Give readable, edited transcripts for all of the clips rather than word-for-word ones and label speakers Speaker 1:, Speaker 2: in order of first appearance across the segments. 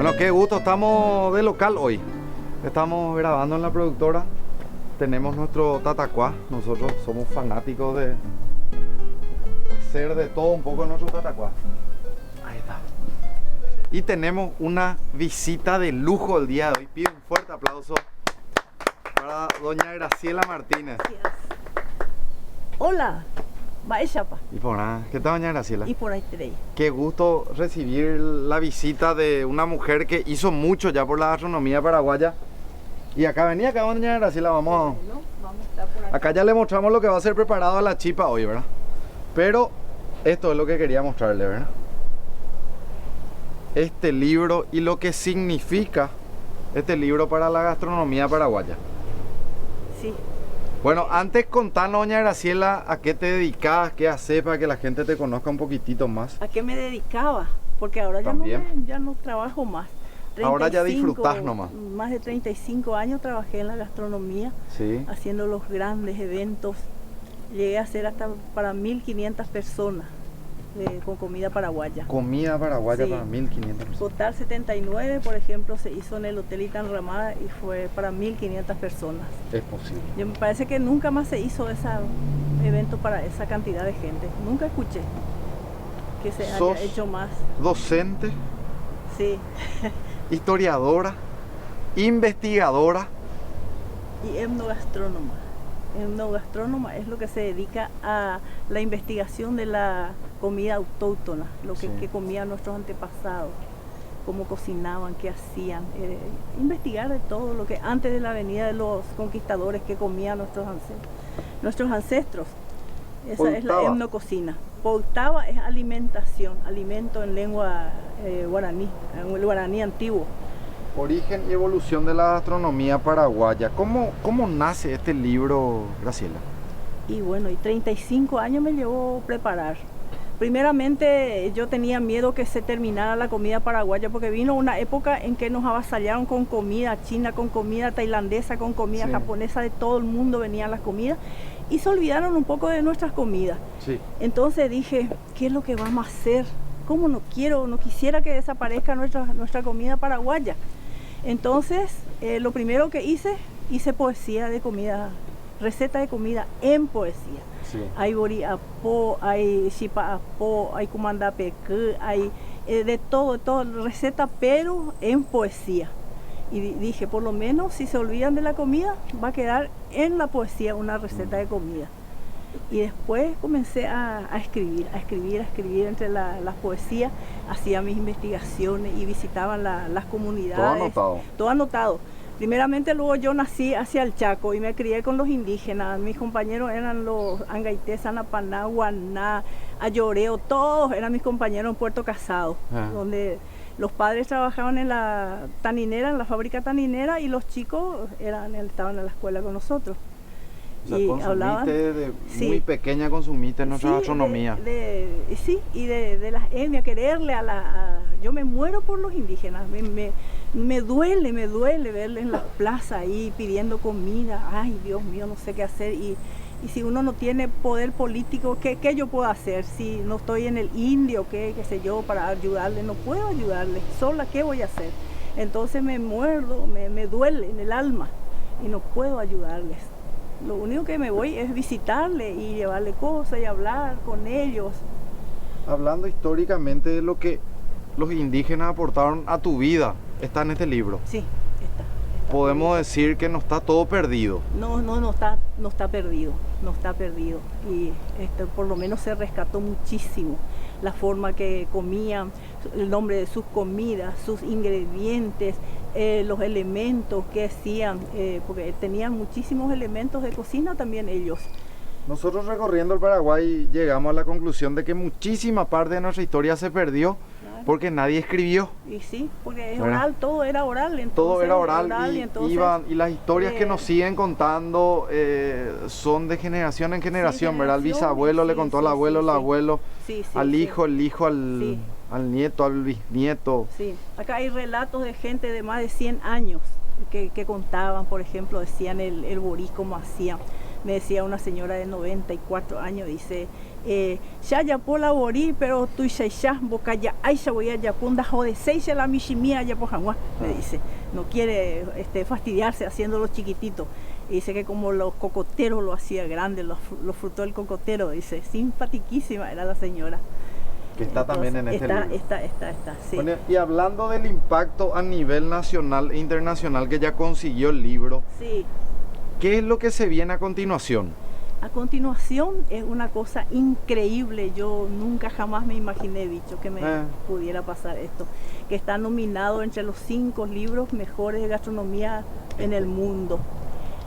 Speaker 1: Bueno, qué gusto, estamos de local hoy. Estamos grabando en la productora. Tenemos nuestro tatacuá. Nosotros somos fanáticos de hacer de todo un poco en nuestro tatacuá. Ahí está. Y tenemos una visita de lujo el día de hoy. Pido un fuerte aplauso para doña Graciela Martínez.
Speaker 2: Gracias. Hola, Baeshapa.
Speaker 1: Y por nada, ¿qué tal, doña Graciela?
Speaker 2: Y por ahí tenéis.
Speaker 1: Qué gusto recibir la visita de una mujer que hizo mucho ya por la gastronomía paraguaya. Y acá venía, doña Graciela, vamos
Speaker 2: a estar por acá.
Speaker 1: Acá ya le mostramos lo que va a ser preparado a la chipa hoy, ¿verdad? Pero esto es lo que quería mostrarle, ¿verdad? Este libro y lo que significa este libro para la gastronomía paraguaya.
Speaker 2: Sí.
Speaker 1: Bueno, antes contanos, doña Graciela, a qué te dedicabas, qué haces para que la gente te conozca un poquitito más.
Speaker 2: ¿A qué me dedicaba? Porque ahora ya no trabajo más.
Speaker 1: Ahora ya disfrutás nomás.
Speaker 2: Más de 35 años trabajé en la gastronomía,
Speaker 1: sí,
Speaker 2: haciendo los grandes eventos. Llegué a hacer hasta para 1.500 personas con comida paraguaya.
Speaker 1: Comida paraguaya, sí, para 1.500 personas.
Speaker 2: Total 79, por ejemplo, se hizo en el Hotel Itan Ramada y fue para 1.500 personas.
Speaker 1: Es posible.
Speaker 2: Me parece que nunca más se hizo ese evento para esa cantidad de gente. Nunca escuché que se haya hecho más.
Speaker 1: Docente.
Speaker 2: Sí.
Speaker 1: Historiadora, investigadora
Speaker 2: y etnogastrónoma. Etnogastrónoma es lo que se dedica a la investigación de la comida autóctona, lo que, sí, que comían nuestros antepasados, cómo cocinaban, qué hacían, investigar de todo lo que antes de la venida de los conquistadores que comían nuestros ancestros. Esa es la etnococina. Poutaba es alimentación, alimento en lengua guaraní, en el guaraní antiguo.
Speaker 1: Origen y evolución de la gastronomía paraguaya. ¿Cómo nace este libro, Graciela?
Speaker 2: Y bueno, 35 años me llevó preparar. Primeramente yo tenía miedo que se terminara la comida paraguaya porque vino una época en que nos avasallaron con comida china, con comida tailandesa, con comida, sí, japonesa, de todo el mundo venían las comidas y se olvidaron un poco de nuestras comidas.
Speaker 1: Sí.
Speaker 2: Entonces dije, ¿qué es lo que vamos a hacer? ¿Cómo no quisiera que desaparezca nuestra comida paraguaya? Entonces, lo primero que hice poesía de comida, receta de comida en poesía.
Speaker 1: Sí.
Speaker 2: Hay boriapó, hay chipaapó, hay cumandapeque, hay de todo, receta, pero en poesía. Y dije, por lo menos si se olvidan de la comida, va a quedar en la poesía una receta de comida. Y después comencé a escribir entre las poesías, hacía mis investigaciones y visitaba las comunidades.
Speaker 1: Todo anotado.
Speaker 2: Todo anotado. Primeramente luego yo nací hacia el Chaco y me crié con los indígenas. Mis compañeros eran los Angaité, Sanapaná, Guaná, Ayoreo, todos eran mis compañeros en Puerto Casado, donde los padres trabajaban en la taninera, en la fábrica taninera, y los chicos estaban en la escuela con nosotros.
Speaker 1: O sea,
Speaker 2: y
Speaker 1: hablaban,
Speaker 2: sí,
Speaker 1: muy pequeña consumiste nuestra gastronomía.
Speaker 2: Sí, y de las etnias, quererle yo me muero por los indígenas, me duele verles en las plazas ahí pidiendo comida. Ay, Dios mío, no sé qué hacer. Y si uno no tiene poder político, ¿qué yo puedo hacer? Si no estoy en el indio, qué sé yo, para ayudarle, no puedo ayudarle. Sola, ¿qué voy a hacer? Entonces me muerdo, me duele en el alma y no puedo ayudarles. Lo único que me voy es visitarle y llevarle cosas y hablar con ellos.
Speaker 1: Hablando históricamente de lo que los indígenas aportaron a tu vida, está en este libro.
Speaker 2: Sí, está.
Speaker 1: Podemos decir que no está todo perdido.
Speaker 2: No está perdido. Y por lo menos se rescató muchísimo la forma que comían, el nombre de sus comidas, sus ingredientes, los elementos que hacían, porque tenían muchísimos elementos de cocina también ellos.
Speaker 1: Nosotros recorriendo el Paraguay llegamos a la conclusión de que muchísima parte de nuestra historia se perdió, claro, porque nadie escribió.
Speaker 2: Y sí, porque es oral, todo era oral. Entonces,
Speaker 1: todo era oral, y las historias que nos siguen contando son de generación en generación, ¿verdad? El bisabuelo le contó al abuelo, el abuelo, al hijo, el hijo al nieto, al bisnieto.
Speaker 2: Sí, acá hay relatos de gente de más de 100 años que contaban, por ejemplo, decían el borí cómo hacían. Me decía una señora de 94 años, dice, ya ya por laborí, pero tú ya boca ya aisha voy a ya punda jode seis la mishimia ya por Hanwha, me dice. No quiere fastidiarse haciéndolo chiquitito. Y dice que como los cocoteros lo hacía grande, los frutó el cocotero, dice. Simpatiquísima era la señora.
Speaker 1: Que está también en este libro.
Speaker 2: Está, sí.
Speaker 1: Bueno, y hablando del impacto a nivel nacional e internacional que ya consiguió el libro,
Speaker 2: sí.
Speaker 1: ¿Qué es lo que se viene a continuación?
Speaker 2: A continuación es una cosa increíble. Yo nunca jamás me imaginé, bicho, que me pudiera pasar esto. Que está nominado entre los 5 libros mejores de gastronomía en el mundo.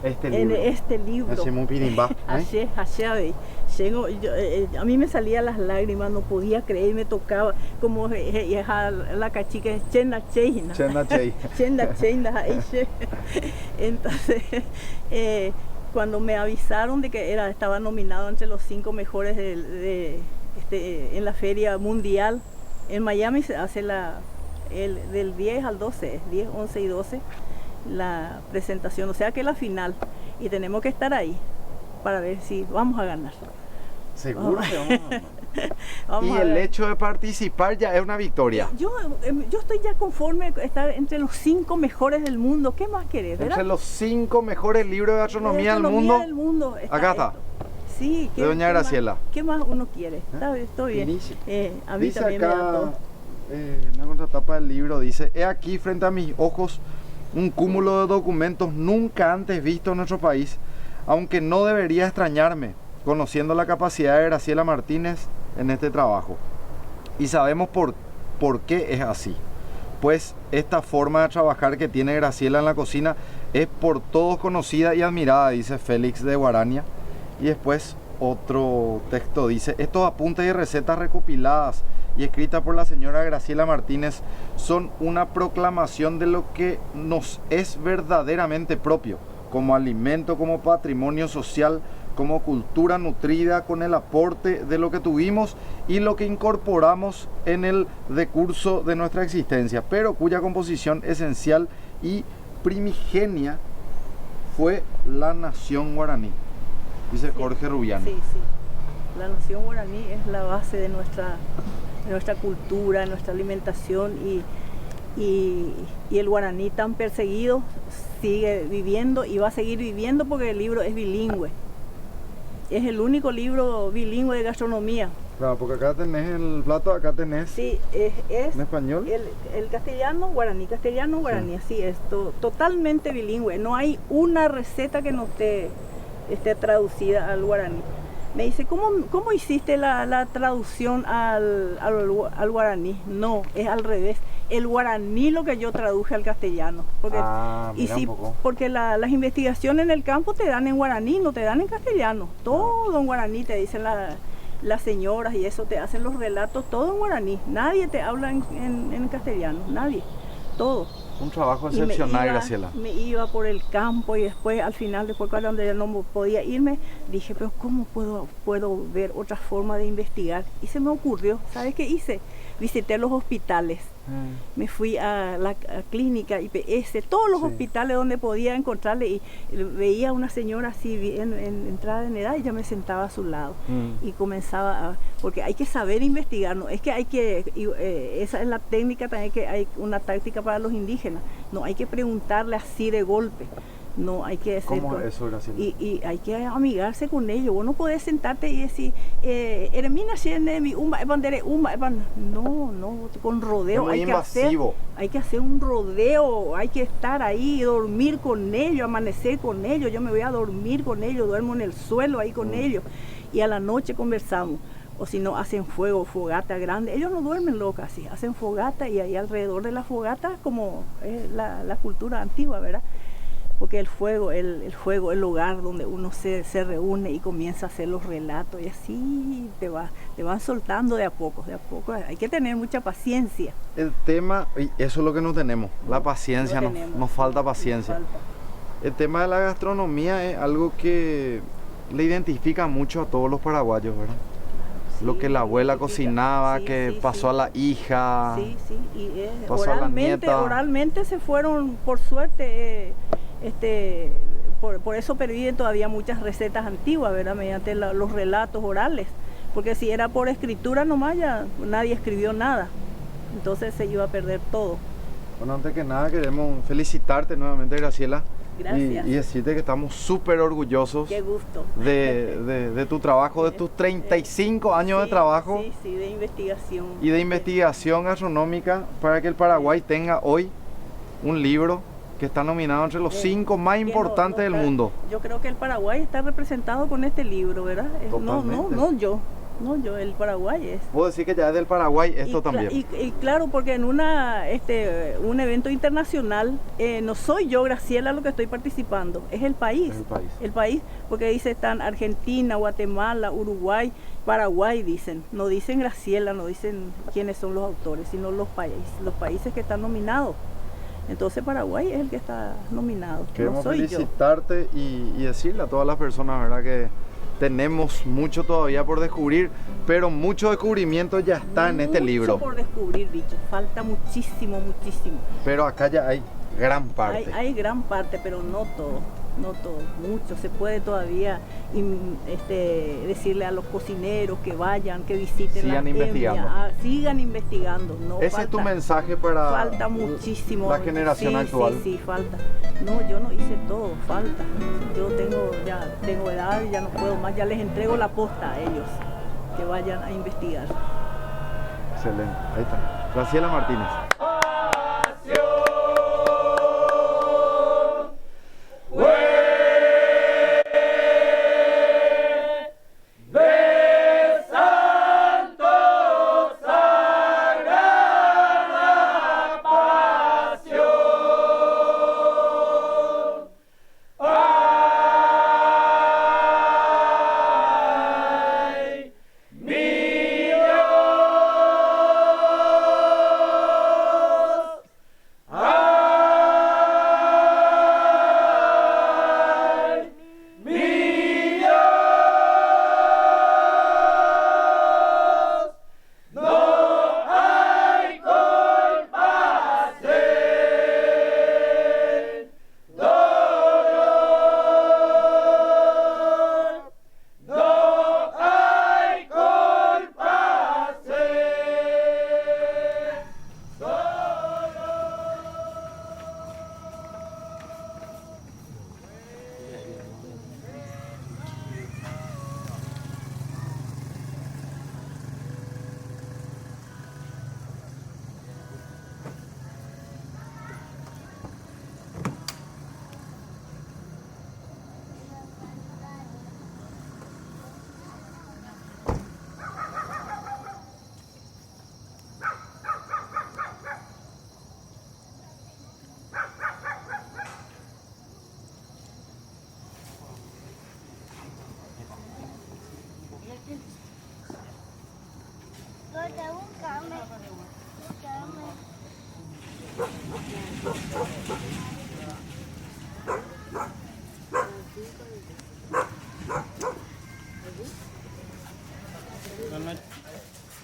Speaker 1: Este libro.
Speaker 2: En este libro. A mí me salían las lágrimas, no podía creer, me tocaba como la cachica Chenda Cheina. Entonces, cuando me avisaron de que estaba nominado entre los 5 mejores en la feria mundial, en Miami se hace del 10 al 12, 10, 11 y 12, la presentación, o sea que la final, y tenemos que estar ahí para ver si vamos a ganar.
Speaker 1: Seguro que vamos a ganar. Y el hecho de participar ya es una victoria.
Speaker 2: Yo estoy ya conforme estar entre los 5 mejores del mundo. ¿Qué más querés, verdad?
Speaker 1: Entre los 5 mejores libros de gastronomía del mundo.
Speaker 2: Acá está. Sí,
Speaker 1: de doña Graciela.
Speaker 2: ¿Qué más uno quiere? Está bien. A mí
Speaker 1: dice
Speaker 2: también
Speaker 1: acá,
Speaker 2: me da todo.
Speaker 1: Una contratapa del libro dice: he aquí frente a mis ojos un cúmulo de documentos nunca antes visto en nuestro país, aunque no debería extrañarme, conociendo la capacidad de Graciela Martínez en este trabajo. Y sabemos por qué es así. Pues esta forma de trabajar que tiene Graciela en la cocina es por todos conocida y admirada, dice Félix de Guarania. Y después otro texto dice: estos apuntes y recetas recopiladas y escritas por la señora Graciela Martínez son una proclamación de lo que nos es verdaderamente propio, como alimento, como patrimonio social, como cultura nutrida con el aporte de lo que tuvimos y lo que incorporamos en el decurso de nuestra existencia, pero cuya composición esencial y primigenia fue la nación guaraní, dice Jorge Rubiano.
Speaker 2: Sí. La nación guaraní es la base de nuestra cultura, nuestra alimentación, y el guaraní tan perseguido sigue viviendo y va a seguir viviendo porque el libro es bilingüe. Es el único libro bilingüe de gastronomía.
Speaker 1: Claro, porque acá tenés el plato, acá tenés.
Speaker 2: Sí, es
Speaker 1: en español.
Speaker 2: El castellano, guaraní, sí. Así es, totalmente bilingüe. No hay una receta que no esté traducida al guaraní. Me dice, ¿cómo hiciste la traducción al guaraní? No, es al revés. El guaraní lo que yo traduje al castellano. Porque las investigaciones en el campo te dan en guaraní, no te dan en castellano. Todo en guaraní te dicen las señoras y eso, te hacen los relatos, todo en guaraní. Nadie te habla en castellano, nadie. Todo.
Speaker 1: Un trabajo excepcional, Graciela.
Speaker 2: Me iba por el campo y después, al final, cuando ya no podía irme, dije, pero ¿cómo puedo ver otra forma de investigar? Y se me ocurrió, ¿sabes qué hice? Visité los hospitales. Me fui a la clínica IPS, todos los hospitales donde podía encontrarle, y veía a una señora así en entrada en edad y ya me sentaba a su lado y comenzaba porque hay que saber investigar, no es que esa es la técnica también, que hay una táctica para los indígenas, no hay que preguntarle así de golpe. No hay que hacer.
Speaker 1: ¿Cómo es eso, Graciela?
Speaker 2: Y hay que amigarse con ellos. Vos no podés sentarte y decir, Hermina, no, con rodeo.
Speaker 1: Hay
Speaker 2: que hacer un rodeo, hay que estar ahí, dormir con ellos, amanecer con ellos. Yo me voy a dormir con ellos, duermo en el suelo ahí con ellos. Y a la noche conversamos. O si no, hacen fogata grande. Ellos no duermen locas, así, hacen fogata, y ahí alrededor de la fogata, como es la cultura antigua, ¿verdad? Porque el fuego, el lugar donde uno se reúne y comienza a hacer los relatos, y así te van soltando de a poco, hay que tener mucha paciencia.
Speaker 1: El tema, y eso es lo que no tenemos, la paciencia, nos falta paciencia. El tema de la gastronomía es algo que le identifica mucho a todos los paraguayos, ¿verdad? Sí, lo que la abuela cocinaba, pasó a la hija,
Speaker 2: y
Speaker 1: pasó a la nieta.
Speaker 2: Oralmente se fueron, por suerte, por eso perdí todavía muchas recetas antiguas, ¿verdad? Mediante los relatos orales, porque si era por escritura nomás ya nadie escribió nada, entonces se iba a perder todo.
Speaker 1: Bueno, antes que nada queremos felicitarte nuevamente, Graciela.
Speaker 2: Gracias.
Speaker 1: Y decirte que estamos súper orgullosos.
Speaker 2: Qué gusto.
Speaker 1: De tu trabajo, de tus 35 años de trabajo.
Speaker 2: Sí, de investigación.
Speaker 1: Y de investigación gastronómica para que el Paraguay tenga hoy un libro que está nominado entre los 5 más importantes del mundo.
Speaker 2: Yo creo que el Paraguay está representado con este libro, ¿verdad? No yo, el Paraguay es.
Speaker 1: Puedo decir que ya es del Paraguay esto también.
Speaker 2: Y claro, porque en un evento internacional, no soy yo, Graciela, lo que estoy participando, es el país. El país, porque dice están Argentina, Guatemala, Uruguay, Paraguay dicen. No dicen Graciela, no dicen quiénes son los autores, sino los países que están nominados. Entonces Paraguay es el que está nominado.
Speaker 1: Queremos
Speaker 2: no soy
Speaker 1: felicitarte y decirle a todas las personas, ¿verdad?, que tenemos mucho todavía por descubrir, pero mucho descubrimiento ya está en este libro.
Speaker 2: Mucho por descubrir, bicho. Falta muchísimo.
Speaker 1: Pero acá ya hay gran parte.
Speaker 2: Hay gran parte, pero no todo. Mucho. Se puede todavía decirle a los cocineros que vayan, que visiten
Speaker 1: sigan investigando.
Speaker 2: Sigan investigando.
Speaker 1: Ese es tu mensaje para
Speaker 2: falta muchísimo.
Speaker 1: La generación actual.
Speaker 2: Sí, falta. No, yo no hice todo, falta. Yo tengo edad y ya no puedo más, ya les entrego la posta a ellos, que vayan a investigar.
Speaker 1: Excelente, ahí está. Graciela Martínez.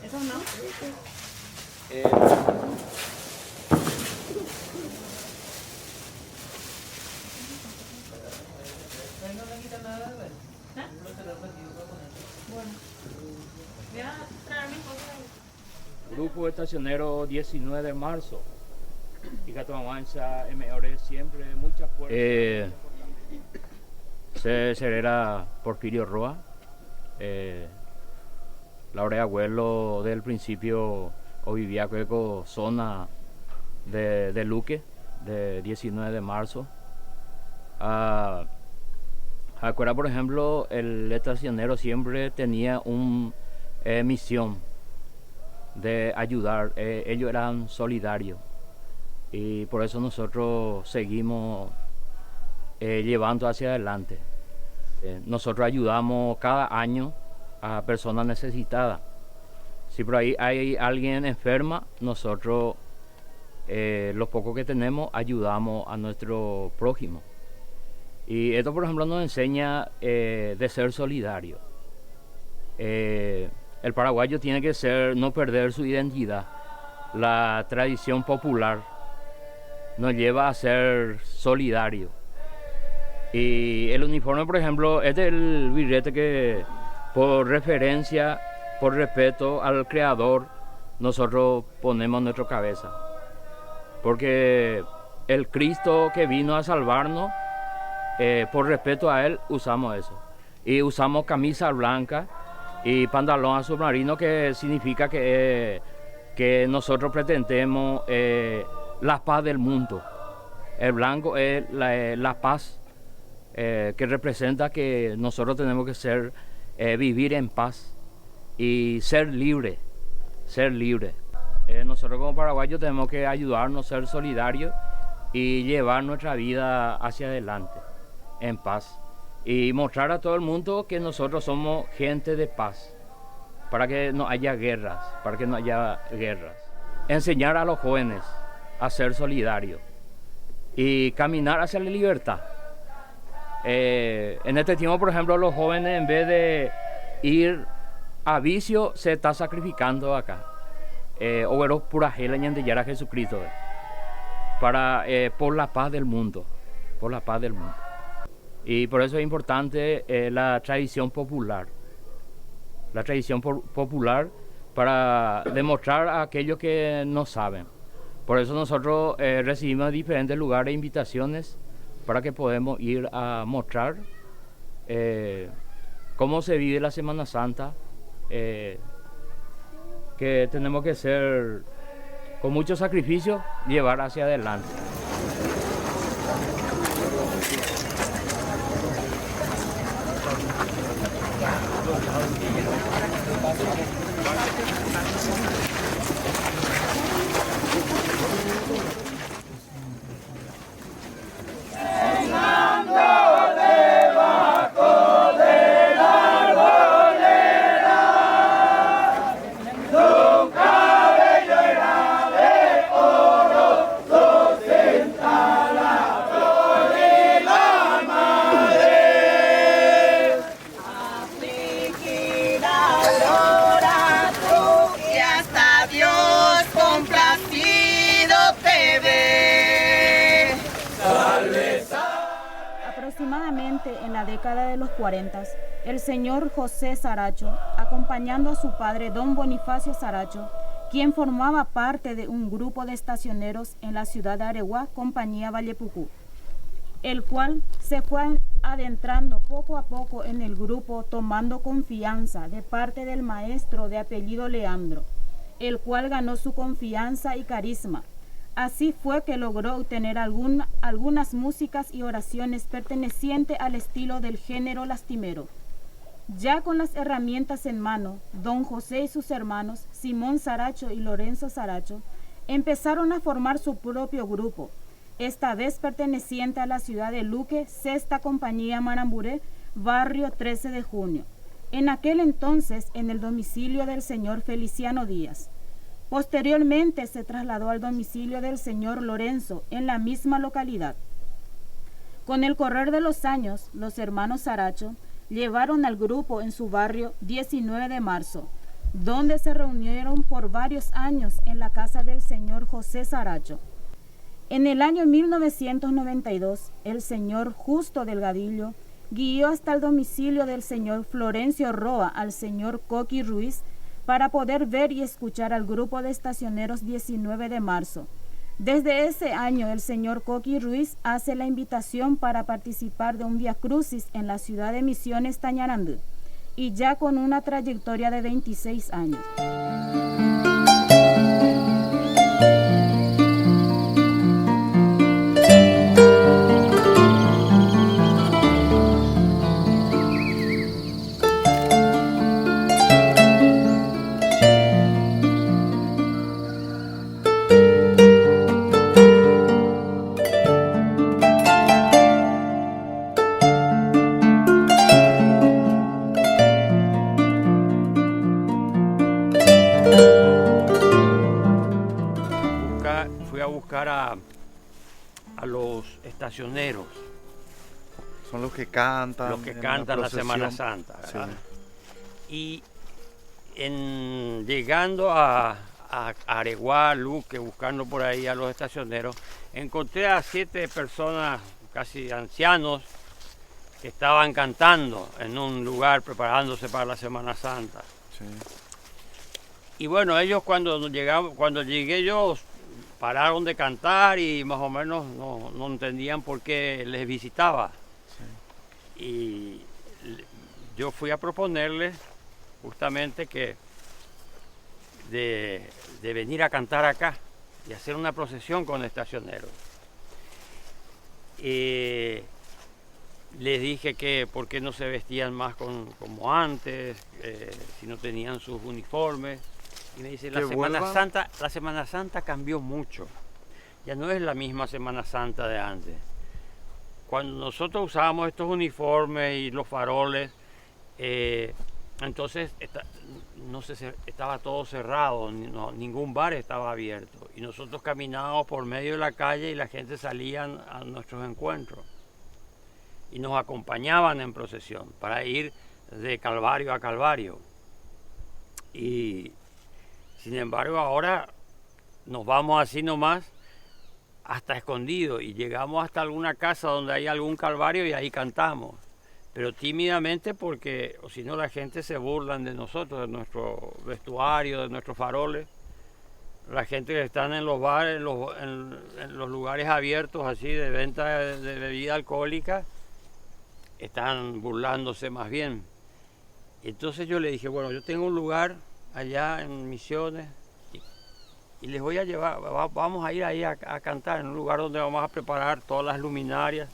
Speaker 2: ¿Eso no?
Speaker 3: Grupo Estacionero 19 de marzo. Y Catamancha MR siempre mucha fuerza. Será Porfirio Roa. Laura abuelo del principio o vivía con zona de Luque, de 19 de marzo. Acuerda, por ejemplo, el estacionero siempre tenía una misión de ayudar. Ellos eran solidarios y por eso nosotros seguimos llevando hacia adelante. Nosotros ayudamos cada año a personas necesitadas. Si por ahí hay alguien enferma, nosotros los pocos que tenemos ayudamos a nuestro prójimo. Y esto, por ejemplo, nos enseña de ser solidario. El paraguayo tiene que no perder su identidad. La tradición popular nos lleva a ser solidario. Y el uniforme, por ejemplo, este es el birrete que por referencia por respeto al Creador, nosotros ponemos nuestra cabeza. Porque el Cristo que vino a salvarnos, por respeto a Él, usamos eso. Y usamos camisa blanca y pantalón azul marino, que significa que nosotros pretendemos la paz del mundo. El blanco es la paz, que representa que nosotros tenemos que vivir en paz y ser libres, nosotros como paraguayos tenemos que ayudarnos, ser solidarios y llevar nuestra vida hacia adelante en paz y mostrar a todo el mundo que nosotros somos gente de paz, para que no haya guerras, enseñar a los jóvenes a ser solidarios y caminar hacia la libertad. En este tiempo, por ejemplo, los jóvenes, en vez de ir a vicio, se está sacrificando acá. O pura gela y andillar a Jesucristo, por la paz del mundo, Y por eso es importante la tradición popular. Para demostrar a aquellos que no saben. Por eso nosotros recibimos en diferentes lugares invitaciones para que podamos ir a mostrar cómo se vive la Semana Santa, que tenemos que ser, con mucho sacrificio, llevar hacia adelante.
Speaker 4: Aproximadamente en la década de los 40, el señor José Saracho, acompañando a su padre don Bonifacio Saracho, quien formaba parte de un grupo de estacioneros en la ciudad de Areguá, compañía Vallepucú, el cual se fue adentrando poco a poco en el grupo, tomando confianza de parte del maestro de apellido Leandro, el cual ganó su confianza y carisma. Así fue que logró obtener algunas músicas y oraciones pertenecientes al estilo del género lastimero. Ya con las herramientas en mano, don José y sus hermanos, Simón Saracho y Lorenzo Saracho, empezaron a formar su propio grupo, esta vez perteneciente a la ciudad de Luque, Sexta Compañía Maramburé, barrio 13 de junio, en aquel entonces en el domicilio del señor Feliciano Díaz. Posteriormente se trasladó al domicilio del señor Lorenzo en la misma localidad. Con el correr de los años, los hermanos Saracho llevaron al grupo en su barrio 19 de marzo, donde se reunieron por varios años en la casa del señor José Saracho. En el año 1992, el señor Justo Delgadillo guió hasta el domicilio del señor Florencio Roa al señor Coqui Ruiz para poder ver y escuchar al grupo de estacioneros 19 de marzo. Desde ese año, el señor Coqui Ruiz hace la invitación para participar de un viacrucis en la ciudad de Misiones, Tañarandú, y ya con una trayectoria de 26 años.
Speaker 5: A los estacioneros.
Speaker 1: Son los que cantan.
Speaker 5: Los que cantan la Semana Santa, ¿verdad?
Speaker 1: Sí.
Speaker 5: Y llegando a Areguá, Luque, buscando por ahí a los estacioneros, encontré a 7 personas, casi ancianos, que estaban cantando en un lugar preparándose para la Semana Santa.
Speaker 1: Sí.
Speaker 5: Y bueno, ellos cuando llegué yo, pararon de cantar y más o menos no entendían por qué les visitaba. Sí. Y yo fui a proponerles justamente que de venir a cantar acá y hacer una procesión con estacioneros. Les dije que por qué no se vestían más como antes, si no tenían sus uniformes. Y me dice, la Semana Santa cambió mucho. Ya no es la misma Semana Santa de antes. Cuando nosotros usábamos estos uniformes y los faroles, entonces estaba todo cerrado, ningún bar estaba abierto. Y nosotros caminábamos por medio de la calle y la gente salía a nuestros encuentros. Y nos acompañaban en procesión para ir de Calvario a Calvario. Y sin embargo ahora nos vamos así nomás hasta escondido y llegamos hasta alguna casa donde hay algún calvario y ahí cantamos. Pero tímidamente porque o si no la gente se burlan de nosotros, de nuestro vestuario, de nuestros faroles. La gente que está en los bares, en los lugares abiertos así de venta de bebida alcohólica, están burlándose más bien. Entonces yo le dije, bueno, yo tengo un lugar allá en Misiones y les voy a llevar, vamos a ir ahí a cantar en un lugar donde vamos a preparar todas las luminarias.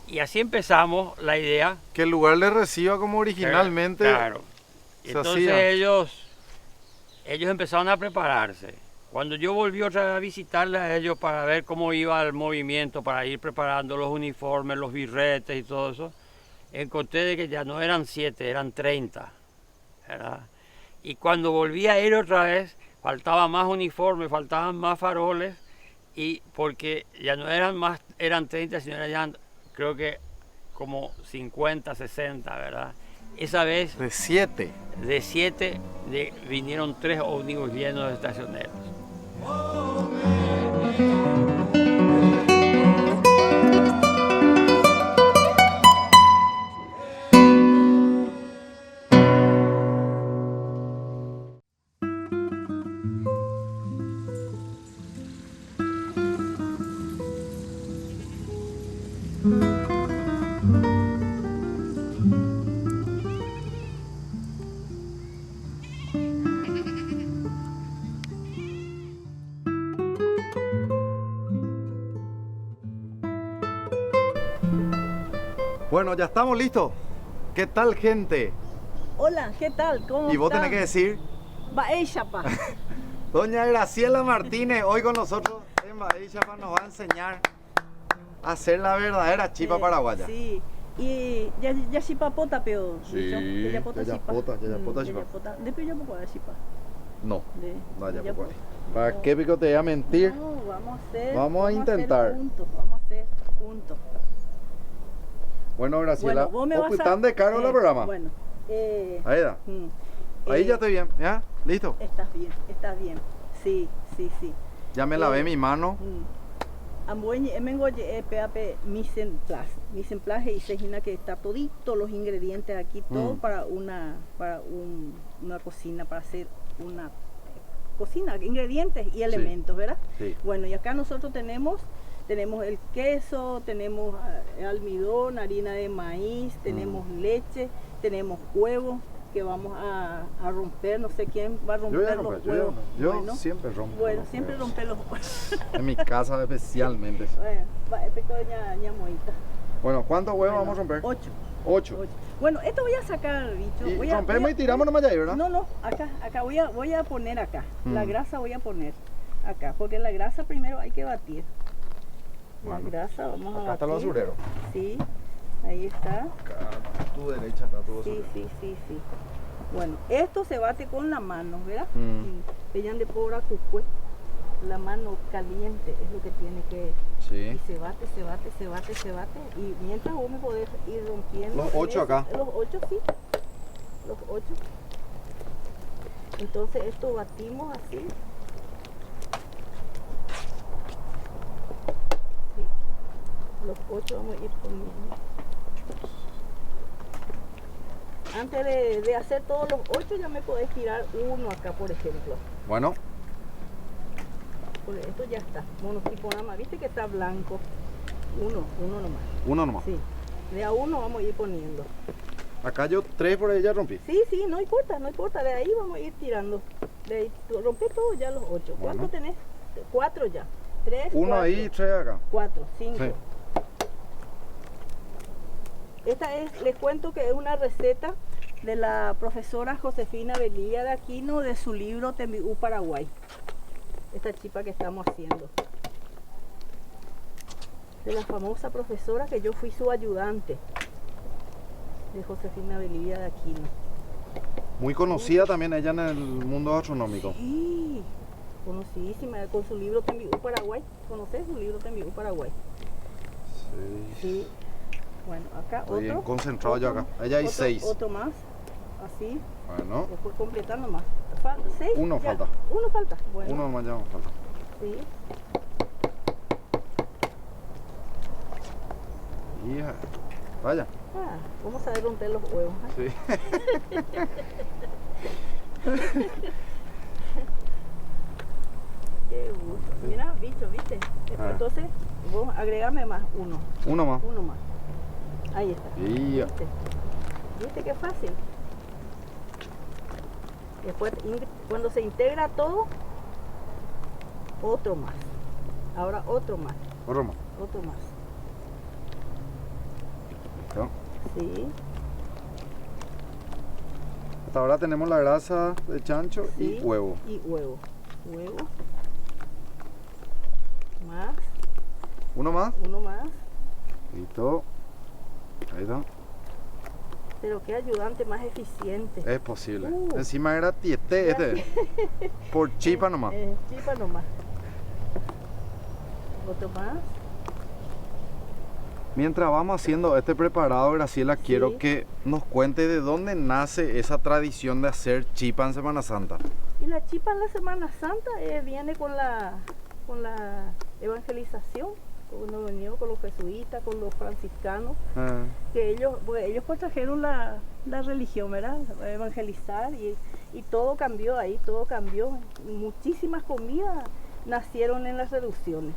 Speaker 5: Y así empezamos la idea.
Speaker 1: Que el lugar les reciba como originalmente.
Speaker 5: Claro. Entonces ellos empezaron a prepararse. Cuando yo volví otra vez a visitarles a ellos para ver cómo iba el movimiento, para ir preparando los uniformes, los birretes y todo eso, encontré de que ya no eran 7, eran 30, ¿verdad? Y cuando volví a ir otra vez, faltaba más uniformes, faltaban más faroles, y porque ya no eran 30, sino eran, creo que como 50, 60, ¿verdad? Esa vez...
Speaker 1: De 7.
Speaker 5: De 7 vinieron 3 ómnibus llenos de estacioneros.
Speaker 1: Bueno, ya estamos listos. ¿Qué tal, gente?
Speaker 2: Hola, ¿qué tal? ¿Cómo
Speaker 1: Y vos
Speaker 2: están?
Speaker 1: tenés que decir,
Speaker 2: Baechapa.
Speaker 1: doña Graciela Martínez, hoy con nosotros en Baechapa nos va a enseñar a hacer la verdadera chipa paraguaya.
Speaker 2: Sí. Y ya chipapota peo.
Speaker 1: Sí,
Speaker 2: Yayapota
Speaker 1: yayapota chipa.
Speaker 2: Yayapota. Después yo puedo chipa.
Speaker 1: No,
Speaker 2: De-
Speaker 1: no, ya
Speaker 2: ya
Speaker 1: poco.
Speaker 2: pues.
Speaker 1: ¿Para qué pico te voy a mentir?
Speaker 2: No,
Speaker 1: Vamos a intentar.
Speaker 2: Hacer juntos, vamos a hacer juntos.
Speaker 1: Bueno, Graciela,
Speaker 2: Vos me
Speaker 1: ¿vos
Speaker 2: vas a...
Speaker 1: tan de caro el programa?
Speaker 2: Bueno.
Speaker 1: Ahí está. Ahí ya estoy bien, ¿ya? ¿Listo?
Speaker 2: Estás bien. Sí.
Speaker 1: Ya me lavé mi mano.
Speaker 2: Ambueñe, emengoye, PAP, mise en place y se imagina que está todito los ingredientes aquí, todo para una cocina, para hacer una cocina, ingredientes y elementos, ¿verdad?
Speaker 1: Sí.
Speaker 2: Bueno, y acá nosotros tenemos el queso, tenemos almidón, harina de maíz, tenemos leche, tenemos huevos que vamos a romper, no sé quién va a romper los huevos.
Speaker 1: Yo
Speaker 2: Bueno,
Speaker 1: siempre rompo.
Speaker 2: bueno,
Speaker 1: los
Speaker 2: siempre
Speaker 1: huevos.
Speaker 2: romper los huevos.
Speaker 1: En mi casa especialmente.
Speaker 2: Bueno, va, pequeña ñamoita.
Speaker 1: Bueno, ¿cuántos huevos
Speaker 2: Bueno,
Speaker 1: vamos a romper?
Speaker 2: 8.
Speaker 1: 8.
Speaker 2: Bueno, esto voy a sacar, bicho.
Speaker 1: Y
Speaker 2: Voy a-
Speaker 1: rompemos
Speaker 2: voy a-
Speaker 1: y tiramos nomás ahí, ¿verdad?
Speaker 2: No, acá voy a poner acá. La
Speaker 1: Mm.
Speaker 2: grasa voy a poner acá, porque la grasa primero hay que batir. La
Speaker 1: Bueno,
Speaker 2: grasa vamos a batir.
Speaker 1: Acá está el basurero.
Speaker 2: Sí, ahí está.
Speaker 1: Acá a tu derecha está tu basurero.
Speaker 2: Sí. Bueno, esto se bate con la mano, ¿verdad?
Speaker 1: Mm.
Speaker 2: Vean de pobra cucue. La mano caliente es lo que tiene que...
Speaker 1: Sí.
Speaker 2: Y se bate. Y mientras vos me podés ir rompiendo.
Speaker 1: Los 8 acá.
Speaker 2: Los 8, sí. Los 8. Entonces esto batimos así. Sí. Los 8 vamos a ir poniendo. Antes de hacer todos los 8 ya me podés tirar uno acá, por ejemplo.
Speaker 1: Bueno,
Speaker 2: Porque esto ya está, monotipo nada más. Viste que está blanco. Uno nomás.
Speaker 1: uno nomás.
Speaker 2: Sí. De a uno vamos a ir poniendo.
Speaker 1: Acá yo 3 por ahí ya rompí.
Speaker 2: Sí, sí, no importa, no importa. De ahí vamos a ir tirando. De ahí, rompé todo ya los 8.
Speaker 1: Bueno.
Speaker 2: ¿Cuánto tenés? 4 ya. 3,
Speaker 1: Uno ahí y 3 acá.
Speaker 2: 4, 5.
Speaker 1: Sí.
Speaker 2: Esta es, les cuento que es una receta de la profesora Josefina Velilla de Aquino de su libro Tembiú Paraguay. Esta chipa que estamos haciendo. De la famosa profesora que yo fui su ayudante. De Josefina Velilla de Aquino.
Speaker 1: Muy conocida también ella en el mundo gastronómico.
Speaker 2: Sí, conocidísima con su libro Tembiú Paraguay. ¿Conoces su libro Tembiú Paraguay?
Speaker 1: Sí.
Speaker 2: Sí. Bueno, acá
Speaker 1: Estoy bien
Speaker 2: otro.
Speaker 1: concentrado yo acá. Allá hay 6.
Speaker 2: Otro más. Así.
Speaker 1: Bueno,
Speaker 2: Después completar nomás. Falta 6.
Speaker 1: Uno falta.
Speaker 2: Uno falta. Bueno.
Speaker 1: uno nomás ya me falta.
Speaker 2: Sí.
Speaker 1: Hija. Vaya.
Speaker 2: Ah, vamos a ver romper los huevos. ¿Eh?
Speaker 1: Sí.
Speaker 2: Qué gusto. Mira, bicho, ¿viste?
Speaker 1: Ah.
Speaker 2: Entonces, vos agregame más uno.
Speaker 1: Uno más.
Speaker 2: Uno más. Ahí está.
Speaker 1: Ya.
Speaker 2: ¿Viste? ¿Viste qué fácil? Después, cuando se integra todo, otro más. Ahora otro más.
Speaker 1: Otro más.
Speaker 2: Otro más.
Speaker 1: ¿No?
Speaker 2: Sí.
Speaker 1: Hasta ahora tenemos la grasa de chancho
Speaker 2: Sí,
Speaker 1: y huevo.
Speaker 2: Y huevo. Huevo. Más.
Speaker 1: Uno más.
Speaker 2: Uno más.
Speaker 1: Listo. Ahí está.
Speaker 2: Pero qué ayudante más eficiente.
Speaker 1: Es posible.
Speaker 2: Uh.
Speaker 1: Encima era tiete este. Por chipa nomás.
Speaker 2: Chipa nomás. Otro más.
Speaker 1: Mientras vamos haciendo este preparado, Graciela, quiero
Speaker 2: Sí.
Speaker 1: que nos cuente de dónde nace esa tradición de hacer chipa en Semana Santa.
Speaker 2: Y la chipa en la Semana Santa viene con la evangelización. Cuando venían con los jesuitas, con los franciscanos, que ellos pues trajeron la religión, ¿verdad? A evangelizar y todo cambió ahí, todo cambió. Muchísimas comidas nacieron en las reducciones.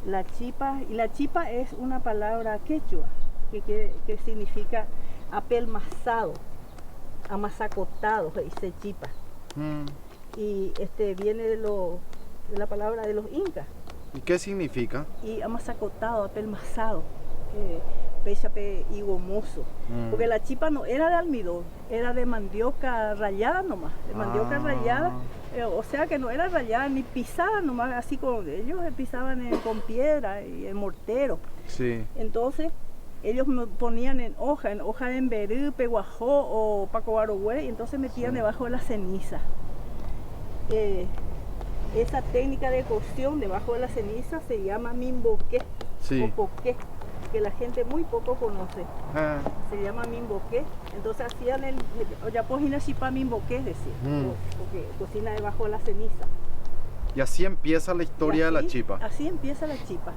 Speaker 2: La chipa es una palabra quechua que significa apelmazado, amasacotado, se dice chipa. Y viene de la palabra de los incas.
Speaker 1: ¿Y qué significa?
Speaker 2: Y amasacotado, apelmazado, péchape y gomoso. Porque la chipa no era de almidón, era de mandioca rallada nomás, de mandioca rallada. O sea que no era rallada ni pisada nomás, así como ellos pisaban con piedra y en mortero.
Speaker 1: Sí.
Speaker 2: Entonces ellos ponían en hoja de emberú, peguajó o pacobarogüe, y entonces metían debajo de la ceniza. Esa técnica de cocción debajo de la ceniza se llama mimboqué,
Speaker 1: Sí.
Speaker 2: o poqué, que la gente muy poco conoce.
Speaker 1: Ah,
Speaker 2: Se llama mimboqué. Entonces hacían ya cocina chipa mimboqué, es decir, porque cocina debajo de la ceniza.
Speaker 1: y así empieza la historia de la
Speaker 2: así-
Speaker 1: chipa.
Speaker 2: Así empieza la chipa.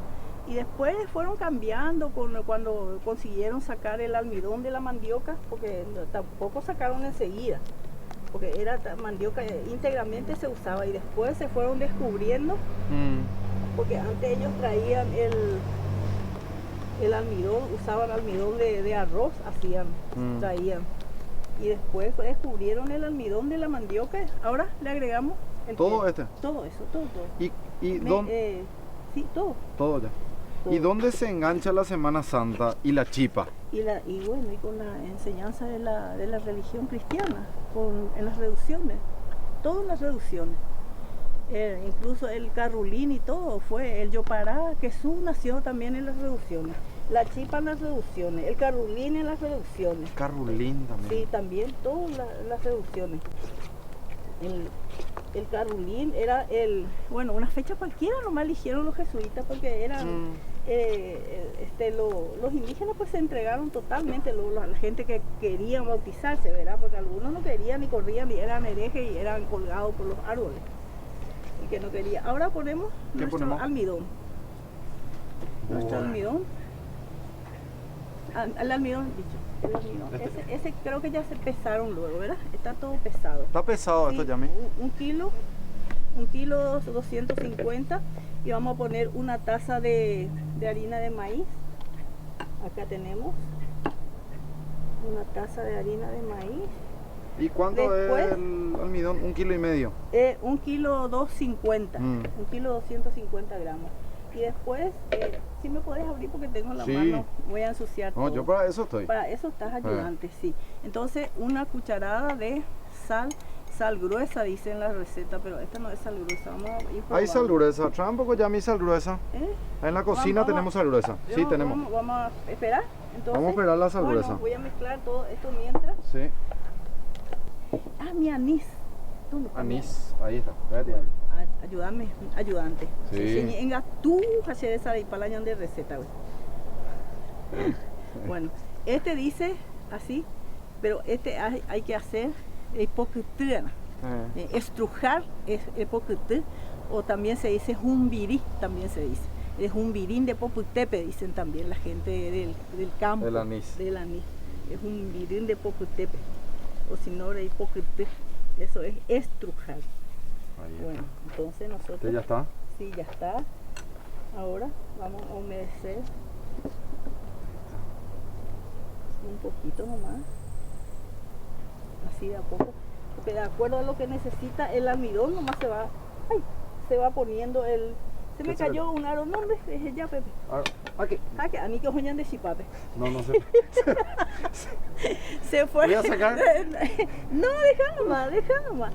Speaker 2: Y después fueron cambiando cuando consiguieron sacar el almidón de la mandioca, porque tampoco sacaron enseguida, porque era mandioca íntegramente se usaba, y después se fueron descubriendo, porque antes ellos traían el almidón, usaban almidón de arroz, traían. Y después descubrieron el almidón de la mandioca. Ahora le agregamos
Speaker 1: Todo
Speaker 2: todo eso, todo.
Speaker 1: ¿Y dónde?
Speaker 2: Sí, todo.
Speaker 1: Todo ya.
Speaker 2: todo.
Speaker 1: ¿Y dónde se engancha la Semana Santa y la chipa?
Speaker 2: Y bueno, y con la enseñanza de la religión cristiana, en las reducciones, todo en las reducciones. Incluso el carrulín y todo fue, el yopará, Jesús nació también en las reducciones. La chipa en las reducciones, el carrulín en las reducciones.
Speaker 1: Carulín también.
Speaker 2: Sí, también todas las reducciones. El carrulín era una fecha cualquiera nomás eligieron los jesuitas porque eran los indígenas pues se entregaron totalmente, la gente que quería bautizarse, ¿verdad? Porque algunos no querían ni corrían y eran herejes y eran colgados por los árboles. Y que no quería. Ahora ponemos nuestro almidón. Nuestro almidón. El almidón, dicho. el almidón. Ese creo que ya se pesaron luego, ¿verdad? Está todo pesado.
Speaker 1: Está pesado esto,
Speaker 2: Sí,
Speaker 1: Yami.
Speaker 2: un kilo 250 y vamos a poner una taza de harina de maíz. Acá tenemos una taza de harina de maíz.
Speaker 1: ¿Y cuánto
Speaker 2: Después-
Speaker 1: es el almidón? 1,5 kilos.
Speaker 2: 1 kilo 250,
Speaker 1: Mm.
Speaker 2: 1 kilo 250 gramos. Y después, si me puedes abrir porque tengo la
Speaker 1: Sí.
Speaker 2: mano, voy a ensuciar
Speaker 1: No,
Speaker 2: todo.
Speaker 1: yo para eso estoy.
Speaker 2: Para eso estás ayudante, sí. Entonces, una cucharada de sal gruesa, dice en la receta, pero esta no es sal gruesa. Vamos a ir
Speaker 1: Hay
Speaker 2: probando.
Speaker 1: sal gruesa. Trae un poco, Yami, sal gruesa.
Speaker 2: ¿Eh?
Speaker 1: En la cocina
Speaker 2: Vamos-
Speaker 1: tenemos sal gruesa. Sí,
Speaker 2: Vamos-
Speaker 1: tenemos.
Speaker 2: Vamos a esperar. Entonces,
Speaker 1: Vamos a esperar la sal
Speaker 2: bueno,
Speaker 1: gruesa.
Speaker 2: voy a mezclar todo esto mientras.
Speaker 1: Sí.
Speaker 2: Ah, mi anís. ¿Dónde está mi
Speaker 1: Anís. Ahí está. Espérate, abre.
Speaker 2: Ayúdame, ayudante.
Speaker 1: Sí.
Speaker 2: Venga, tú hacer esa y para la de receta, güey. Bueno, este dice así, pero este hay que hacer hipocritía, estrujar es hipocritía, o también se dice jumbirí, también se dice. Es jumbirín de Poputepe, dicen también la gente del campo.
Speaker 1: Del anís.
Speaker 2: Del anís. Es jumbirín de Poputepe, o si no, de hipocritía. Eso es estrujar.
Speaker 1: Ahí está.
Speaker 2: Bueno, entonces nosotros...
Speaker 1: ¿Este ya está?
Speaker 2: Sí, ya está. Ahora vamos a humedecer un poquito nomás. Así de a poco. Porque de acuerdo a lo que necesita el almidón nomás se va poniendo el... Se me
Speaker 1: ¿Qué se
Speaker 2: cayó un aro, no hombre, dejé ya, Pepe.
Speaker 1: Ah, aquí.
Speaker 2: Ah, que a mí que joñan de chipape.
Speaker 1: No, no sé.
Speaker 2: Se fue.
Speaker 1: ¿Voy a sacar?
Speaker 2: No, deja nomás.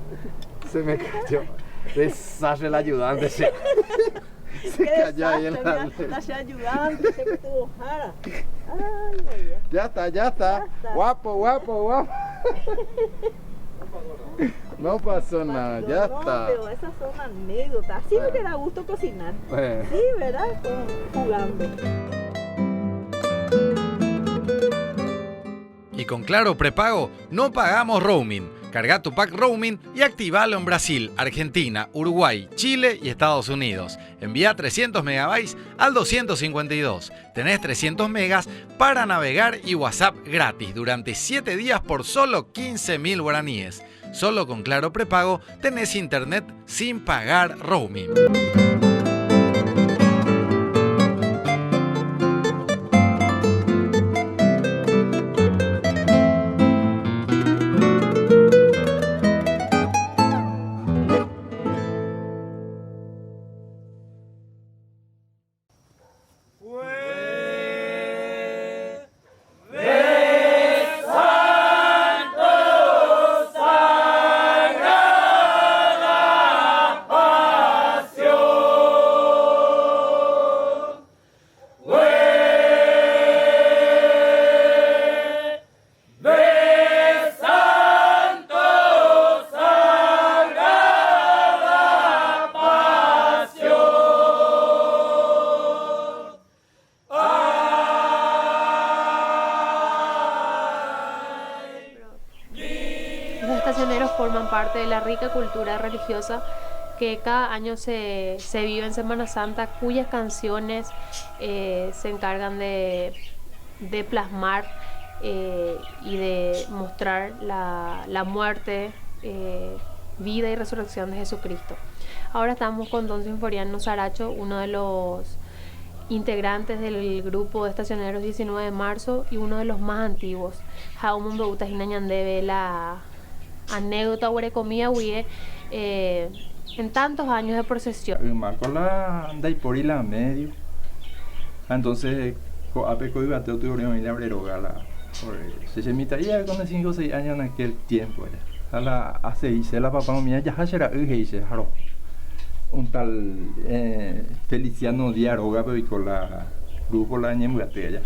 Speaker 1: Se me cayó. Desastre el ayudante. Se cayó ahí en la...
Speaker 2: La ayudante, se tuvo jara. Ay.
Speaker 1: Ya está, ya está.
Speaker 2: Ya está.
Speaker 1: Guapo, guapo, guapo. No pasó nada, ya
Speaker 2: No,
Speaker 1: está.
Speaker 2: pero esas son anécdotas. Sí
Speaker 1: Bueno.
Speaker 2: me da gusto cocinar.
Speaker 1: Bueno.
Speaker 2: Sí, ¿verdad? Jugando.
Speaker 6: Y con Claro Prepago no pagamos roaming. Carga tu pack roaming y activalo en Brasil, Argentina, Uruguay, Chile y Estados Unidos. Envía 300 megabytes al 252. Tenés 300 megas para navegar y WhatsApp gratis durante 7 días por solo 15.000 guaraníes. Solo con Claro Prepago tenés internet sin pagar roaming.
Speaker 7: Los estacioneros forman parte de la rica cultura religiosa que cada año se vive en Semana Santa, cuyas canciones se encargan de plasmar y de mostrar la muerte, vida y resurrección de Jesucristo. Ahora estamos con don Sinforiano Saracho, uno de los integrantes del grupo de estacioneros 19 de marzo y uno de los más antiguos. Jaumun Beuta Hinañandebe, la anécdota huerecomía huye en tantos años de procesión.
Speaker 8: Con la Daipori la medio. Entonces, ape coi bateo tu orión y la abreroga la. Se semitaría con 5 o 6 años en aquel tiempo ya. A la hace hice la papá mía ya hacera hice jaro. Un tal Feliciano Diaroga pero con la grupo la ñemgate ya.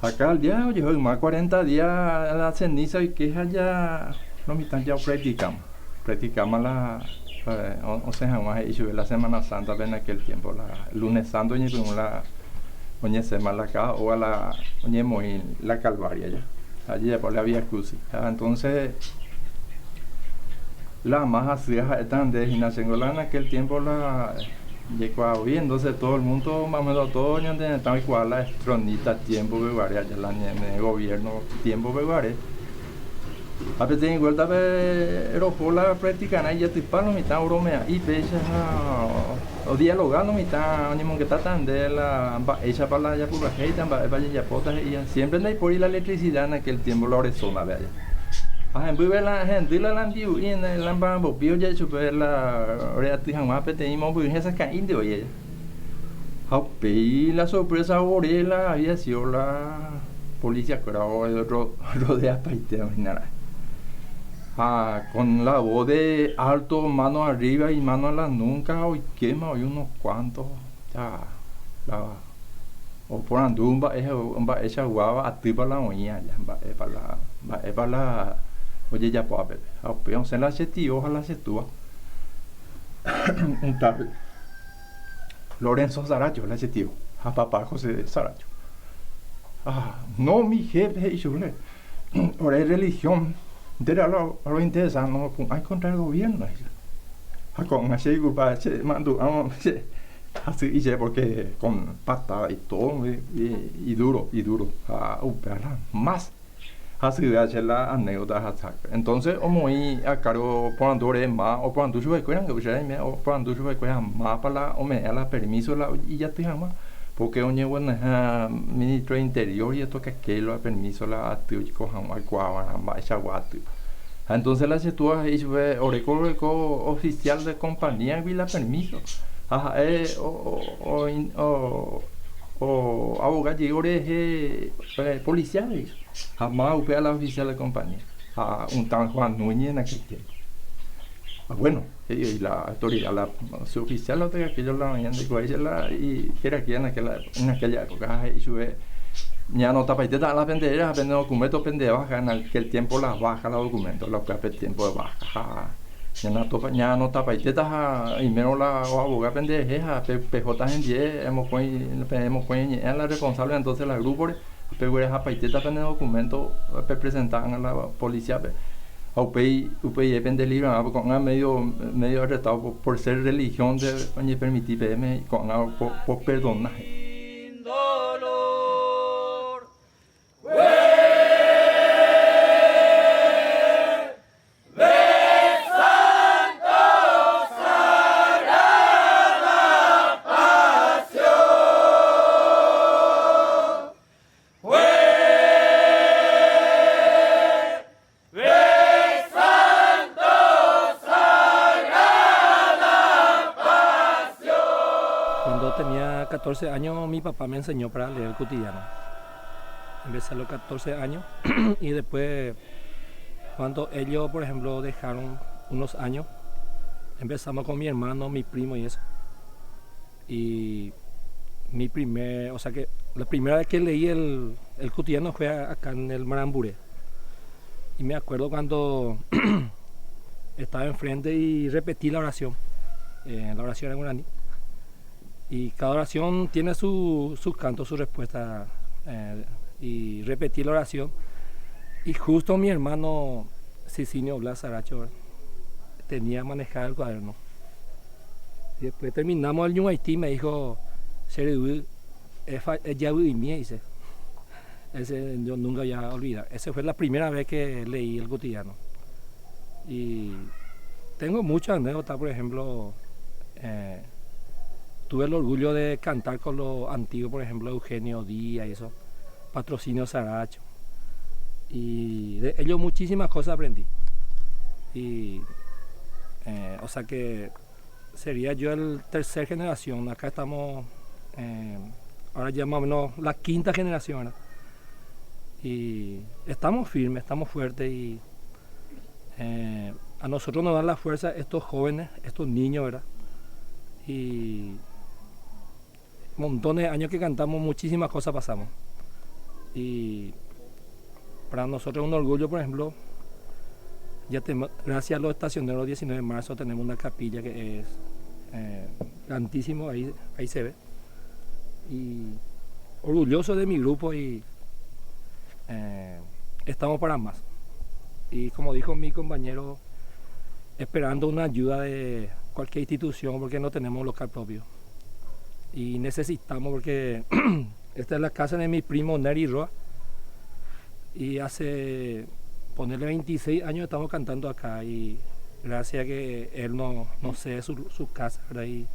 Speaker 8: Acá al día, oye, más 40 días a la ceniza y que ya no me están ya practicamos la o sea, más hecho la Semana Santa en aquel tiempo, el lunes santo y la oye semana acá o a la oye muy la Calvaria ya. Allí ya por la Vía Crucis. Entonces la más hacía tan de gimnasia en aquel tiempo Llegó a hoy, entonces todo el mundo, más o menos todo el mundo está igual la estronita tiempo beguare, allá el gobierno tiempo beguare. A veces en vuelta la práctica, y ya te palo mitad bromea y pecha o dialogando mitad, ni que está tan de la hecha para la ya por la gente, vaya ya potas y siempre no hay por ir la electricidad en aquel tiempo la horizona vaya. En vez de la gente la landiu y en el lambo pio ya chupe la reactividad más pedimos pues esa caída de hoy. La sorpresa ahora había sido la policía creo rodea paite nada. Con la voz de alto, mano arriba y mano a la nuca, hoy quema hoy unos cuantos, ya, o por andumba, esa guava activa la oña, ya, para la, oye, ya puedo ver, aunque se la setí, ojalá se tuva, un tal Lorenzo Saracho, la setí, a papá José Saracho. No, mi jefe, y yo le, ahora es religión. Era lo interesante, no hay contra el gobierno. Con así, mando, así, porque con pata y todo, y duro, más. Así de hacer la anécdota. Entonces, muy a cargo por andore más, o por andor sube cueran, o por andor sube cueran más para la, o me da la permiso, y ya te llama. Porque oye, bueno, ministro de Interior y esto que aquello, permiso, la actividad, cojan al cuadro, esa guatu. Entonces la situación es oreco oficial de compañía y la permiso. O abogado y policiales. Jamás upea la oficial de compañía. Un tal Juan Núñez en aquel tiempo. Bueno, y la autoridad, la suboficial, la otra que yo la mañana y era aquí en aquella época, y sube, ya no tapa y te da la pendeja, aprende documentos pendeja, en aquel tiempo las baja los documentos, los que hace tiempo de baja, ya no tapa y te da, y menos la abogada pendeja, PJ en 10, hemos en la responsable, entonces la grupo, pero es a paiteta aprende documentos, presentan a la policía, UPI depende libre, con medio arrestado por ser religión de permitir PM por perdonaje.
Speaker 9: Cuando tenía 14 años mi papá me enseñó para leer el cotidiano. Empecé a los 14 años y después cuando ellos, por ejemplo, dejaron unos años, empezamos con mi hermano, mi primo y eso. Y la primera vez que leí el cotidiano fue acá en el Marambure. Y me acuerdo cuando estaba enfrente y repetí la oración en guaraní. Y cada oración tiene su canto, su respuesta. Y repetí la oración. Y justo mi hermano Cicinio Blas Saracho tenía manejado el cuaderno. Y después terminamos el New Haití, me dijo, dice. Ese yo nunca voy a olvidar. Esa fue la primera vez que leí el cotidiano. Y tengo muchas anécdotas, por ejemplo, tuve el orgullo de cantar con los antiguos, por ejemplo, Eugenio Díaz y eso, Patrocinio Saracho. Y de ellos muchísimas cosas aprendí. Y, o sea que sería yo el tercer generación. Acá estamos, ahora ya más o menos la quinta generación, ¿verdad? Y estamos firmes, estamos fuertes y a nosotros nos dan la fuerza estos jóvenes, estos niños, ¿verdad? Y montones de años que cantamos, muchísimas cosas pasamos. Y para nosotros es un orgullo, por ejemplo, gracias a los estacioneros 19 de marzo tenemos una capilla que es grandísimo, ahí se ve. Y orgulloso de mi grupo y estamos para más. Y como dijo mi compañero, esperando una ayuda de cualquier institución porque no tenemos local propio. Y necesitamos porque esta es la casa de mi primo Neri Roa. Y hace, ponerle 26 años estamos cantando acá y gracias a que él no cede su casa, ¿verdad? Y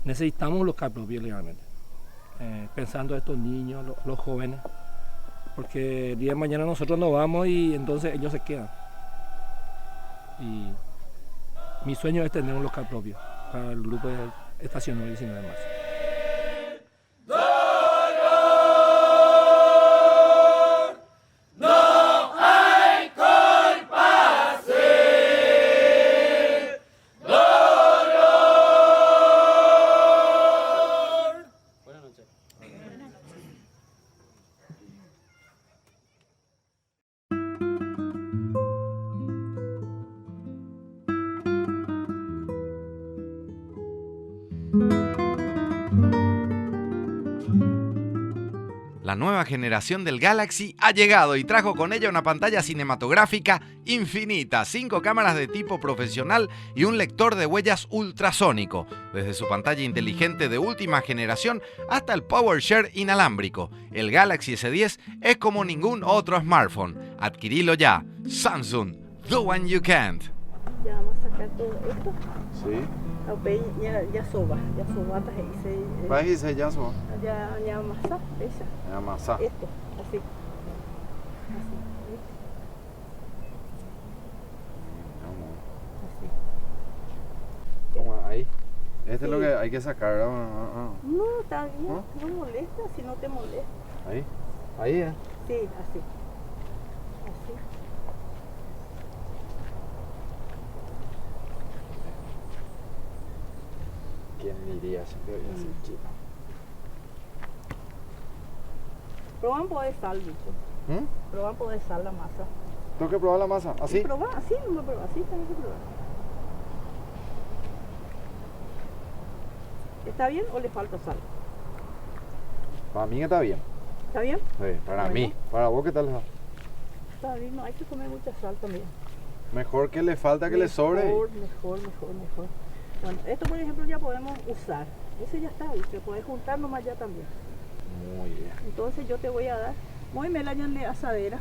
Speaker 9: necesitamos un local propio legalmente. Pensando en estos niños, los jóvenes, porque el día de mañana nosotros nos vamos y entonces ellos se quedan. Y mi sueño es tener un local propio para el grupo de Estación 19 de marzo.
Speaker 6: La nueva generación del Galaxy ha llegado y trajo con ella una pantalla cinematográfica infinita, 5 cámaras de tipo profesional y un lector de huellas ultrasónico, desde su pantalla inteligente de última generación hasta el PowerShare inalámbrico. El Galaxy S10 es como ningún otro smartphone. Adquirilo ya. Samsung, the one you can't.
Speaker 2: Ya vamos a sacar todo esto.
Speaker 1: Sí.
Speaker 2: Ya soba se
Speaker 1: Vai dizer já só.
Speaker 2: ya amasa, esa.
Speaker 1: É amassar.
Speaker 2: Esto, así. ¿Viste? Así.
Speaker 1: Toma, ahí. Este es lo que hay que sacar.
Speaker 2: No, está bien,
Speaker 1: ¿No?
Speaker 2: no molesta, si no te molesta.
Speaker 1: Ahí. Ahí,
Speaker 2: Sí, así. Así.
Speaker 1: ¿Quién diría? Siempre voy a hacer chino.
Speaker 2: Proban poder sal, bicho. Proban poder sal la masa.
Speaker 1: Tengo que probar la masa. ¿Así?
Speaker 2: Probar, así, no me probar, así tengo que probar. ¿Está bien o le falta sal?
Speaker 1: Para mí está bien.
Speaker 2: ¿Está bien?
Speaker 1: Sí, para
Speaker 2: Bueno.
Speaker 1: mí. Para vos, ¿qué tal?
Speaker 2: Está bien, no hay que comer mucha sal también.
Speaker 1: Mejor que le falta que le sobre.
Speaker 2: Mejor. Bueno, esto por ejemplo ya podemos usar. Ese ya está, ¿viste? Puedes juntar nomás ya también.
Speaker 1: Muy bien.
Speaker 2: Entonces yo te voy a dar, muy me la de asadera.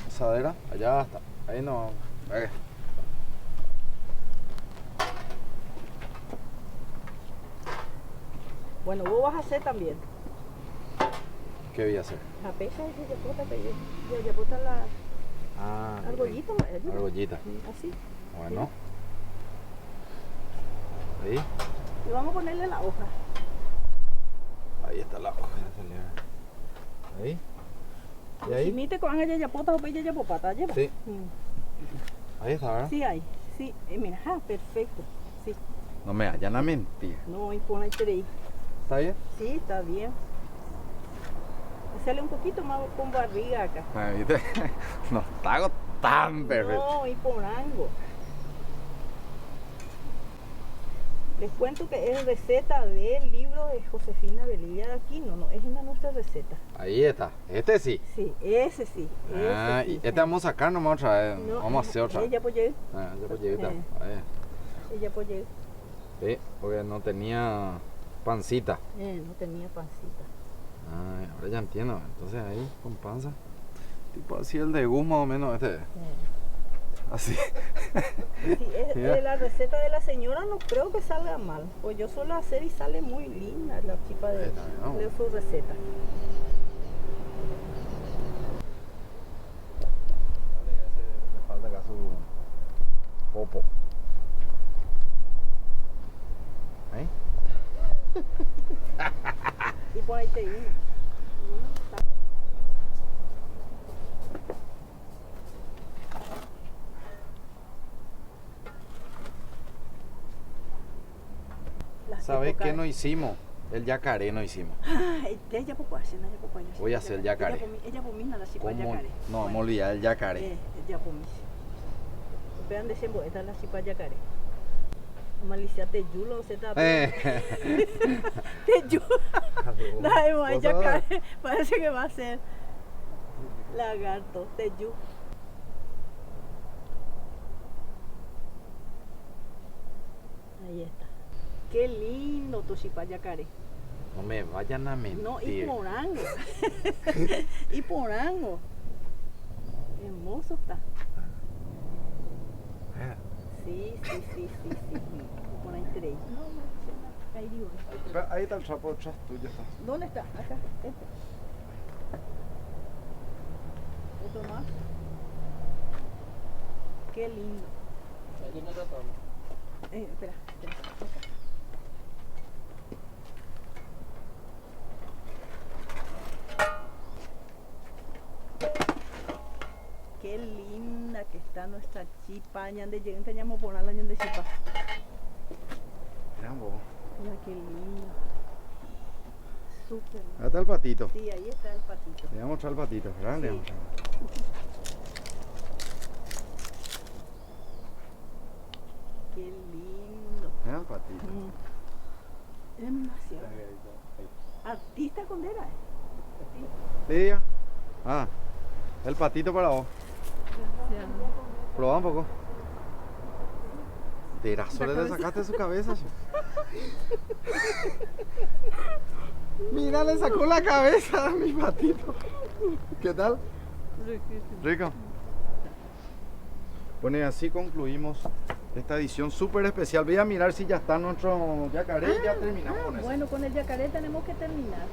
Speaker 1: Asadera, allá está. Ahí no. Ahí.
Speaker 2: Bueno, vos vas a hacer también.
Speaker 1: ¿Qué voy a hacer?
Speaker 2: La pecha es ya bota la
Speaker 1: Ah,
Speaker 2: argollita.
Speaker 1: argollita.
Speaker 2: Así.
Speaker 1: Bueno. Ahí.
Speaker 2: Y vamos a ponerle la hoja.
Speaker 1: Ahí está la hoja. Ahí. ¿Y ahí?
Speaker 2: Si mite con ella ya pota o pella ya popata, lleva.
Speaker 1: Sí. Ahí está, ¿verdad?
Speaker 2: Sí hay. Sí, mira, perfecto. Sí.
Speaker 1: No me vayan a mentir.
Speaker 2: No, y pon ahí tres.
Speaker 1: ¿Está bien?
Speaker 2: Sí, está bien. Sale un poquito más con barriga acá.
Speaker 1: Ah, ¿viste? No está tan perfecto.
Speaker 2: No, y por algo. Les cuento que es receta del libro de Josefina Velilla de Aquino, no, es una nuestra receta.
Speaker 1: Ahí está. Este sí.
Speaker 2: Sí, ese sí.
Speaker 1: Ah,
Speaker 2: ese
Speaker 1: y
Speaker 2: sí.
Speaker 1: este vamos a sacar nomás otra vez.
Speaker 2: No,
Speaker 1: Vamos a hacer otra.
Speaker 2: Ella apoyé,
Speaker 1: Ah, ya pues llegué.
Speaker 2: ella apoyé.
Speaker 1: Sí, porque no tenía pancita.
Speaker 2: No tenía pancita.
Speaker 1: Ah, ahora ya entiendo. Entonces ahí con panza. Tipo así el de Gus más o menos este. Así.
Speaker 2: Sí, la receta de la señora no creo que salga mal. Pues yo suelo hacer y sale muy linda la chipa de su receta.
Speaker 1: Le falta acá su popo. ¿Ahí?
Speaker 2: Y por ahí te vino.
Speaker 1: ¿Sabes qué no hicimos? El yacaré no hicimos.
Speaker 2: Ella popase, no popase.
Speaker 1: Voy a hacer el yacaré.
Speaker 2: Ella pomina la chipa
Speaker 1: ¿Cómo?
Speaker 2: yacaré.
Speaker 1: No, vamos a olvidar el yacaré.
Speaker 2: Ella pomisa. Vean de ese esta la chipa yacaré. Malicia te yulo, se está. Te yulo. La de yacaré. Parece que va a ser lagarto. Te yulo.
Speaker 1: 1
Speaker 2: Ahí está. Qué lindo Toshipa Yacaré.
Speaker 1: No me vayan a mentir.
Speaker 2: No, y Porango. Y Porango. Hermoso está. Sí. Por ahí tres. No, ahí digo.
Speaker 1: Ahí está el trapo atrás tuyo. Está.
Speaker 2: ¿Dónde está? Acá. Este. Otro más. Qué lindo. Espera. Acá. Qué linda que está nuestra chipa. Ñande lleguen teníamos por la ñande chipa.
Speaker 1: Mira vos.
Speaker 2: Mira qué lindo. Súper.
Speaker 1: Ahí está el patito.
Speaker 2: Sí, ahí está el patito.
Speaker 1: Le voy a mostrar el patito, ¿verdad? Le
Speaker 2: Sí.
Speaker 1: voy a mostrar.
Speaker 2: Qué lindo.
Speaker 1: Mira el patito.
Speaker 2: Es demasiado. Artista condera.
Speaker 1: Lidia. El patito para vos.
Speaker 2: Gracias.
Speaker 1: Probá un poco. De razón le sacaste su cabeza. Mira, le sacó la cabeza a mi patito. ¿Qué tal? Rico. Bueno, y así concluimos esta edición súper especial. Voy a mirar si ya está nuestro yacaré. Ya terminamos con eso.
Speaker 2: Bueno, con el yacaré tenemos que terminar.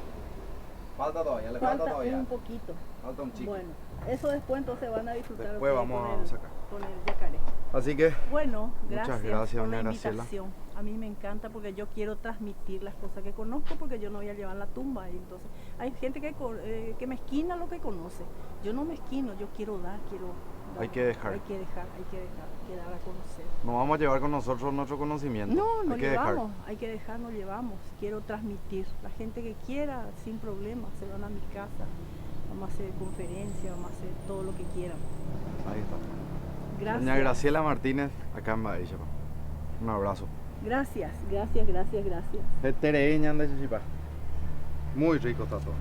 Speaker 1: Falta todavía, le falta todavía.
Speaker 2: Un poquito.
Speaker 1: Falta un chico.
Speaker 2: Bueno, eso después entonces van a disfrutar
Speaker 1: Después
Speaker 2: ustedes
Speaker 1: vamos
Speaker 2: con
Speaker 1: a sacar.
Speaker 2: con el yacaré.
Speaker 1: Así que,
Speaker 2: Bueno,
Speaker 1: Muchas
Speaker 2: gracias,
Speaker 1: gracias,
Speaker 2: por la
Speaker 1: doña Graciela.
Speaker 2: invitación. A mí me encanta porque yo quiero transmitir las cosas que conozco porque yo no voy a llevar la tumba. Y entonces, hay gente que mezquina lo que conoce. Yo no mezquino, yo quiero dar.
Speaker 1: Hay que dejar.
Speaker 2: Hay que dar a conocer.
Speaker 1: nos vamos a llevar con nosotros nuestro conocimiento.
Speaker 2: No, no
Speaker 1: hay que dejar.
Speaker 2: llevamos, hay que dejar, no llevamos. Quiero transmitir. La gente que quiera, sin problema, se van a mi casa. Vamos a hacer conferencias, vamos a hacer todo lo que quieran.
Speaker 1: Ahí está.
Speaker 2: Gracias.
Speaker 1: Doña Graciela Martínez, acá en Badilla. Un abrazo.
Speaker 2: Gracias.
Speaker 1: Muy rico está todo.